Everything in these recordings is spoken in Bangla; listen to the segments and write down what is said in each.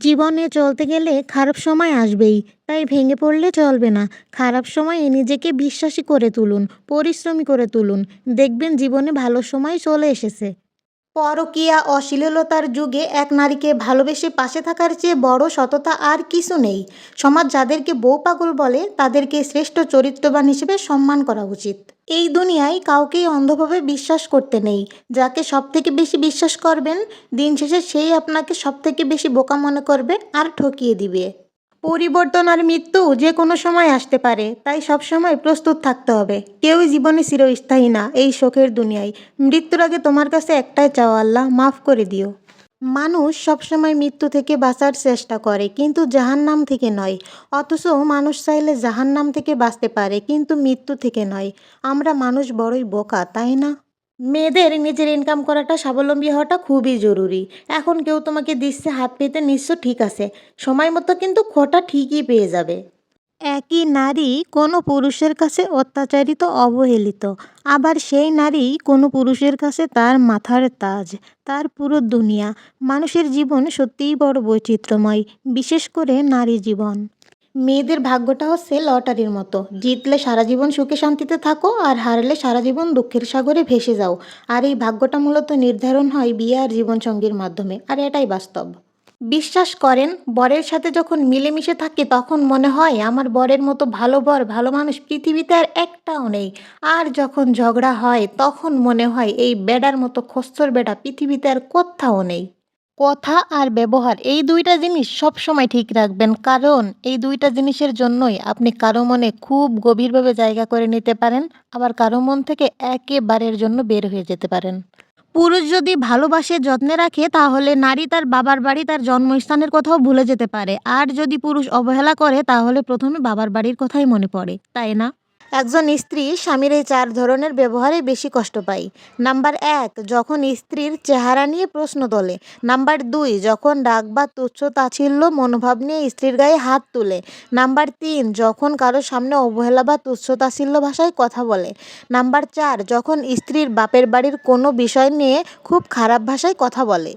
জীবনে চলতে গেলে খারাপ সময় আসবেই, তাই ভেঙে পড়লে চলবে না। খারাপ সময়ে নিজেকে বিশ্বাসী করে তুলুন, পরিশ্রমী করে তুলুন। দেখবেন জীবনে ভালো সময় চলে এসেছে। পরকীয়া অশ্লীলতার যুগে এক নারীকে ভালোবেসে পাশে থাকার চেয়ে বড় সততা আর কিছু নেই। সমাজ যাদেরকে বউ পাগল বলে তাদেরকে শ্রেষ্ঠ চরিত্রবান হিসেবে সম্মান করা উচিত। এই দুনিয়ায় কাউকেই অন্ধভাবে বিশ্বাস করতে নেই। যাকে সবথেকে বেশি বিশ্বাস করবেন, দিন শেষে সেই আপনাকে সবথেকে বেশি বোকা মনে করবে আর ঠকিয়ে দিবে। পরিবর্তন আর মৃত্যু যে কোনো সময় আসতে পারে, তাই সবসময় প্রস্তুত থাকতে হবে। কেউই জীবনে চিরস্থায়ী না এই শোকের দুনিয়ায়। মৃত্যুর আগে তোমার কাছে একটাই চাও, আল্লাহ মাফ করে দিও। মানুষ সবসময় মৃত্যু থেকে বাঁচার চেষ্টা করে, কিন্তু জাহান্নাম থেকে নয়। অথচ মানুষ চাইলে জাহান্নাম থেকে বাঁচতে পারে, কিন্তু মৃত্যু থেকে নয়। আমরা মানুষ বড়ই বোকা, তাই না? মেয়েদের নিজের ইনকাম করাটা, স্বাবলম্বী হওয়াটা খুবই জরুরি। এখন কেউ তোমাকে দিচ্ছে হাত পেতে নিচ্ছ, ঠিক আছে, সময় মতো কিন্তু খোটা ঠিকই পেয়ে যাবে। একই নারী কোনো পুরুষের কাছে অত্যাচারিত, অবহেলিত, আবার সেই নারী কোনো পুরুষের কাছে তার মাথার তাজ, তার পুরো দুনিয়া। মানুষের জীবন সত্যিই বড় বৈচিত্র্যময়, বিশেষ করে নারী জীবন। মেয়েদের ভাগ্যটা হচ্ছে লটারির মতো, জিতলে সারা জীবন সুখে শান্তিতে থাকো, আর হারলে সারা জীবন দুঃখের সাগরে ভেসে যাও। আর এই ভাগ্যটা মূলত নির্ধারণ হয় বিয়ে আর জীবনসঙ্গীর মাধ্যমে, আর এটাই বাস্তব। বিশ্বাস করেন, বরের সাথে যখন মিলেমিশে থাকি তখন মনে হয় আমার বরের মতো ভালো বর, ভালো মানুষ পৃথিবীতে আর একটাও নেই। আর যখন ঝগড়া হয় তখন মনে হয় এই বেডার মতো খচ্চর বেডা পৃথিবীতে আর কোথাও নেই। কথা আর ব্যবহার, এই দুইটা জিনিস সব সময় ঠিক রাখবেন, কারণ এই দুইটা জিনিসের জন্যই আপনি কারো মনে খুব গভীরভাবে জায়গা করে নিতে পারেন, আবার কারো মন থেকে একেবারের জন্য বের হয়ে যেতে পারেন। পুরুষ যদি ভালোবাসে, যত্নে রাখে, তাহলে নারী তার বাবার বাড়ি, তার জন্মস্থানের কথাও ভুলে যেতে পারে। আর যদি পুরুষ অবহেলা করে, তাহলে প্রথমে বাবার বাড়ির কথাই মনে পড়ে, তাই না? একজন স্ত্রী স্বামীর এই ৪ ধরনের ব্যবহারে বেশি কষ্ট পায়। নাম্বার ১, যখন স্ত্রীর চেহারা নিয়ে প্রশ্ন তোলে। নাম্বার ২, যখন রাগ বা তুচ্ছ-তাচ্ছিল্য মনোভাব নিয়ে স্ত্রীর গায়ে হাত তুলে। নাম্বার ৩, যখন কারো সামনে অবহেলা বা তুচ্ছ-তাচ্ছিল্য ভাষায় কথা বলে। নাম্বার ৪, যখন স্ত্রীর বাপের বাড়ির কোনো বিষয় নিয়ে খুব খারাপ ভাষায় কথা বলে।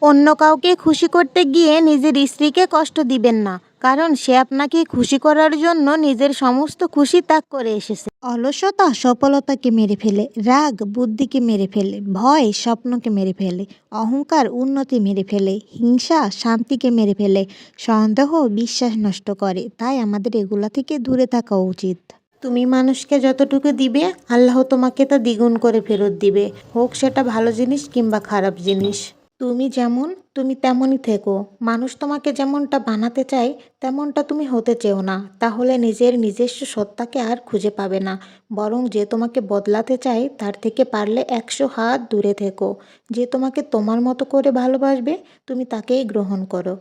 অন্য কাউকে খুশি করতে গিয়ে নিজের স্ত্রীকে কষ্ট দিবেন না, কারণ সে আপনাকে খুশি করার জন্য নিজের সমস্ত খুশি ত্যাগ করে এসেছে। অলসতা সফলতাকে মেরে ফেলে, রাগ বুদ্ধিকে মেরে ফেলে, ভয় স্বপ্নকে মেরে ফেলে, অহংকার উন্নতি মেরে ফেলে, হিংসা শান্তিকে মেরে ফেলে, সন্দেহ বিশ্বাস নষ্ট করে। তাই আমাদের এগুলা থেকে দূরে থাকা উচিত। তুমি মানুষকে যতটুকু দিবে, আল্লাহ তোমাকে তা দ্বিগুণ করে ফেরত দিবে, হোক সেটা ভালো জিনিস কিংবা খারাপ জিনিস। তুমি যেমন, তুমি তেমনই থেকো। মানুষ তোমাকে যেমনটা বানাতে চায় তেমনটা তুমি হতে চেও না, তাহলে নিজের নিজস্ব সত্তাকে আর খুঁজে পাবে না। বরং যে তোমাকে বদলাতে চায় তার থেকে পারলে ১০০ হাত দূরে থেকো। যে তোমাকে তোমার মতো করে ভালোবাসবে, তুমি তাকেই গ্রহণ করো।